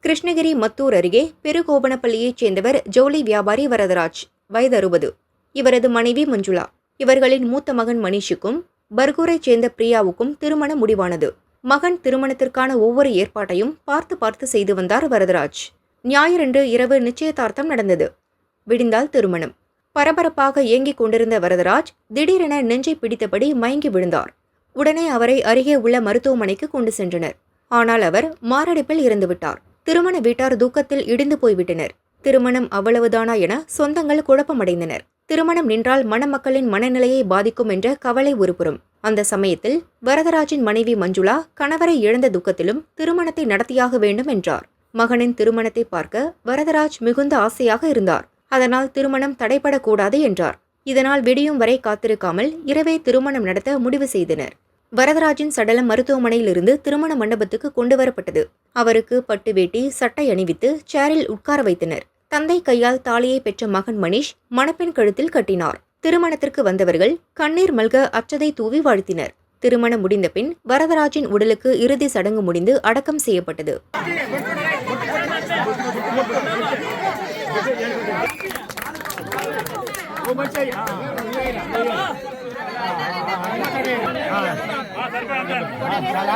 கிருஷ்ணகிரி மத்தூர் அருகே பெருகோபனப்பள்ளியைச் சேர்ந்தவர் ஜவுளி வியாபாரி வரதராஜ், வயது 60. இவரது மனைவி மஞ்சுளா. இவர்களின் மூத்த மகன் மணிஷுக்கும் பர்கூரைச் சேர்ந்த பிரியாவுக்கும் திருமணம் முடிவானது. மகன் திருமணத்திற்கான ஒவ்வொரு ஏற்பாட்டையும் பார்த்து செய்து வந்தார் வரதராஜ். ஞாயிறன்று இரவு நிச்சயதார்த்தம் நடந்தது. விடிந்தால் திருமணம். பரபரப்பாக இயங்கிக் கொண்டிருந்த வரதராஜ் திடீரென நெஞ்சை பிடித்தபடி மயங்கி விழுந்தார். உடனே அவரை அருகே உள்ள மருத்துவமனைக்கு கொண்டு சென்றனர். ஆனால் அவர் மாரடைப்பில் இறந்துவிட்டார். திருமண வீட்டார் தூக்கத்தில் இடிந்து போய்விட்டனர். திருமணம் அவ்வளவுதானா என சொந்தங்கள் குழப்பமடைந்தனர். திருமணம் நின்றால் மணமக்களின் மனநிலையை பாதிக்கும் என்ற கவலை ஒருபுறம். அந்த சமயத்தில் வரதராஜின் மனைவி மஞ்சுளா கணவரை இழந்த துக்கத்திலும் திருமணத்தை நடத்தியாக வேண்டும் என்றார். மகனின் திருமணத்தை பார்க்க வரதராஜ் மிகுந்த ஆசையாக இருந்தார். அதனால் திருமணம் தடைபடக்கூடாது என்றார். இதனால் விடியும் வரை காத்திருக்காமல் இரவே திருமணம் நடத்த முடிவு செய்தனர். வரதராஜின் சடலம் மருத்துவமனையிலிருந்து திருமண மண்டபத்துக்கு கொண்டு வரப்பட்டது. அவருக்கு பட்டு வேட்டி, சட்டை அணிவித்து சேரில் உட்கார வைத்தனர். தந்தை கையால் தாலியை பெற்ற மகன் மணிஷ் மணப்பெண் கழுத்தில் கட்டினார். திருமணத்திற்கு வந்தவர்கள் கண்ணீர் மல்க அச்சதை தூவி வாழ்த்தினர். திருமணம் முடிந்த பின் வரதராஜின் உடலுக்கு இறுதி சடங்கு முடிந்து அடக்கம் செய்யப்பட்டது. साला